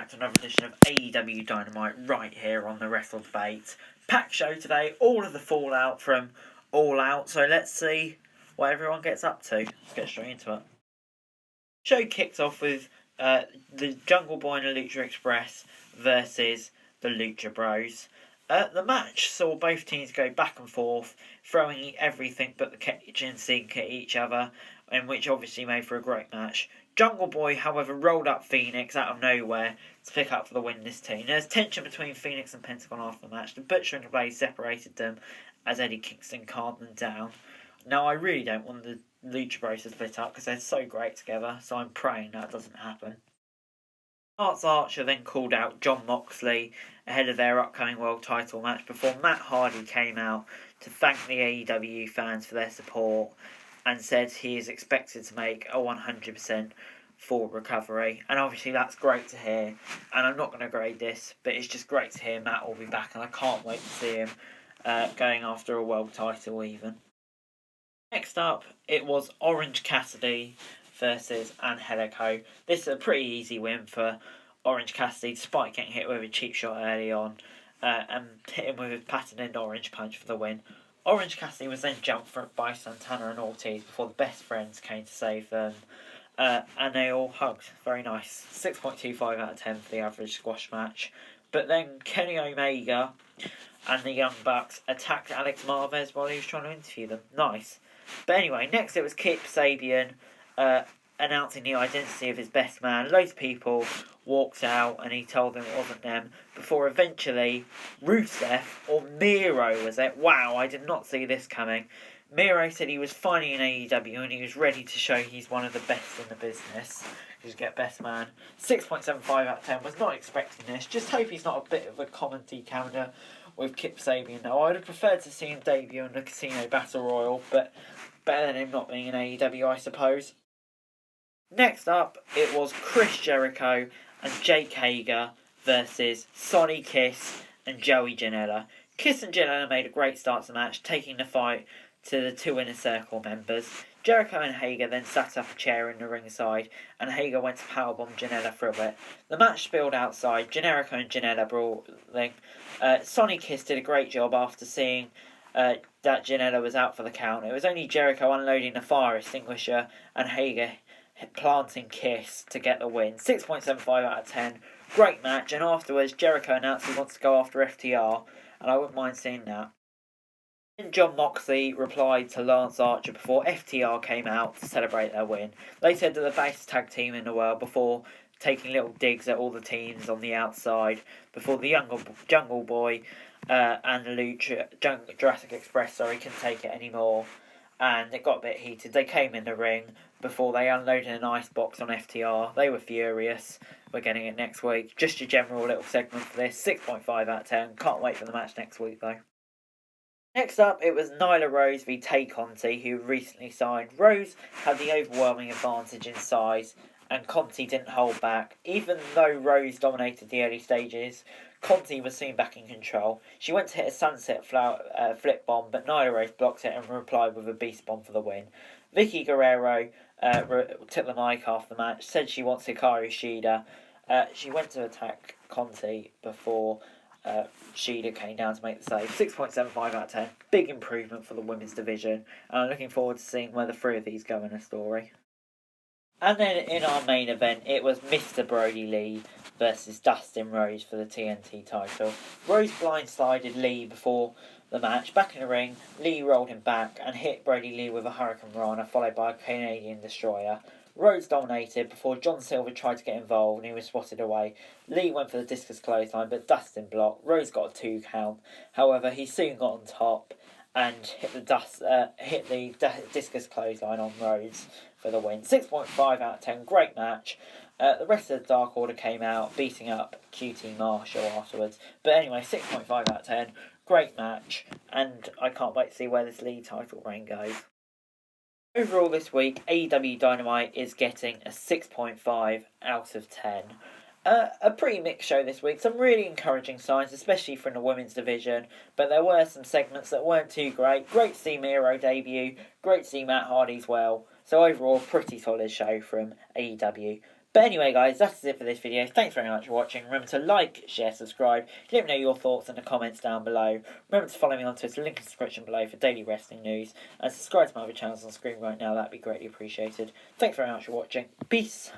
back to another edition of AEW Dynamite right here on the Wrestle Debate. Packed show today, all of the fallout from All Out, so let's see what everyone gets up to. Let's get straight into it. Show kicks off with the Jungle Boy and the Lucha Express versus the Lucha Bros. The match saw both teams go back and forth, throwing everything but the kitchen sink at each other, and which obviously made for a great match. Jungle Boy, however, rolled up Phoenix out of nowhere to pick up for the win this team. There's tension between Phoenix and Pentagon after the match. The Butcher and the Blaze separated them as Eddie Kingston calmed them down. Now, I really don't want the Lucha Bros to split up because they're so great together, so I'm praying that doesn't happen. Lance Archer then called out Jon Moxley ahead of their upcoming world title match before Matt Hardy came out to thank the AEW fans for their support and said he is expected to make a 100% full recovery. And obviously that's great to hear. And I'm not going to grade this, but it's just great to hear Matt will be back, and I can't wait to see him going after a world title even. Next up, it was Orange Cassidy versus Angelico. This is a pretty easy win for Orange Cassidy, despite getting hit with a cheap shot early on and hit him with a patent end orange punch for the win. Orange Cassidy was then jumped by Santana and Ortiz before the best friends came to save them, and they all hugged. Very nice. 6.25 out of 10 for the average squash match. But then Kenny Omega and the Young Bucks attacked Alex Marvez while he was trying to interview them. Nice. But anyway, next it was Kip Sabian announcing the identity of his best man. Loads of people walked out and he told them it wasn't them, before eventually Rusev, or Miro was it? Wow, I did not see this coming. Miro said he was finally in AEW and he was ready to show he's one of the best in the business. Just get best man. 6.75 out of 10. Was not expecting this. Just hope he's not a bit of a comedy calendar with Kip Sabian though. I would have preferred to see him debut in the Casino Battle Royal, but better than him not being in AEW, I suppose. Next up, it was Chris Jericho and Jake Hager versus Sonny Kiss and Joey Janela. Kiss and Janela made a great start to the match, taking the fight to the two Inner Circle members. Jericho and Hager then sat up a chair in the ringside, and Hager went to powerbomb Janela through it. The match spilled outside, Jericho and Janela brawling. Sonny Kiss did a great job after seeing that Janela was out for the count. It was only Jericho unloading the fire extinguisher and Hager planting Kiss to get the win. 6.75 out of 10. Great match, and afterwards Jericho announced he wants to go after FTR, and I wouldn't mind seeing that. Then Jon Moxley replied to Lance Archer before FTR came out to celebrate their win. They said they're the best tag team in the world before taking little digs at all the teams on the outside before the Jungle Boy and the Lucha Jurassic Express couldn't take it anymore, and it got a bit heated. They came in the ring before they unloaded an icebox on FTR. They were furious. We're getting it next week. Just a general little segment for this. 6.5 out of 10. Can't wait for the match next week though. Next up, it was Nyla Rose v Tay Conti, who recently signed. Rose had the overwhelming advantage in size, and Conti didn't hold back. Even though Rose dominated the early stages, Conti was soon back in control. She went to hit a sunset flip bomb, but Nyla Rose blocked it and replied with a beast bomb for the win. Vicky Guerrero took the mic after the match, said she wants Hikaru Shida. She went to attack Conti before Shida came down to make the save. 6.75 out of 10. Big improvement for the women's division, and I'm looking forward to seeing where the three of these go in a story. And then in our main event, it was Mr. Brodie Lee versus Dustin Rhodes for the TNT title. Rhodes blindsided Lee before the match. Back in the ring, Lee rolled him back and hit Brodie Lee with a Hurricane Rana, followed by a Canadian Destroyer. Rhodes dominated before John Silver tried to get involved and he was swatted away. Lee went for the discus clothesline, but Dustin blocked. Rhodes got a 2 count. However, he soon got on top and hit the discus clothesline on Rhodes for the win. 6.5 out of 10. Great match. The rest of the Dark Order came out, beating up QT Marshall afterwards. But anyway, 6.5 out of 10. Great match, and I can't wait to see where this league title reign goes. Overall this week, AEW Dynamite is getting a 6.5 out of 10. A pretty mixed show this week. Some really encouraging signs, especially from the women's division, but there were some segments that weren't too great. Great to see Miro debut, great to see Matt Hardy as well. So overall, pretty solid show from AEW. But anyway, guys, that's it for this video. Thanks very much for watching. Remember to like, share, subscribe. Let me know your thoughts in the comments down below. Remember to follow me on Twitter, link in the description below for daily wrestling news. And subscribe to my other channels on screen right now. That'd be greatly appreciated. Thanks very much for watching. Peace.